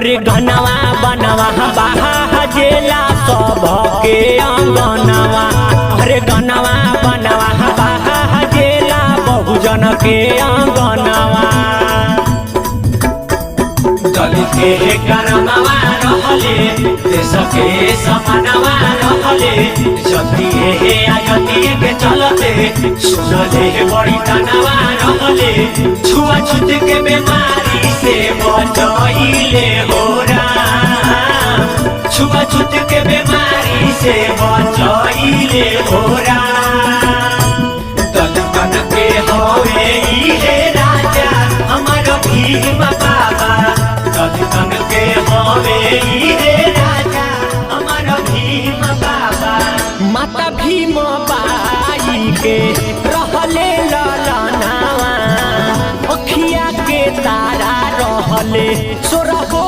अरे घनवा बनवा बाहा जेला सब के अंगनवा। अरे घनवा बनवा बाहा जेला बहुजन के अंगनवा। दलित के करनवा रहले देश के समानवा रहले जतिए हे आयतिए के चलते सुनले बड़ी तनवा रहले छुआछूत के बीमारी से बचइले हो राम। छुआछूत के बीमारी से बचइले हो राम। दलितन के होवे इहे राजा हमर भीम बाबा। दलितन के होवे इहे राजा हमर भीम बाबा। माता भीम बाई के रहले ललनावा अखिया के तारा रहले सोरहो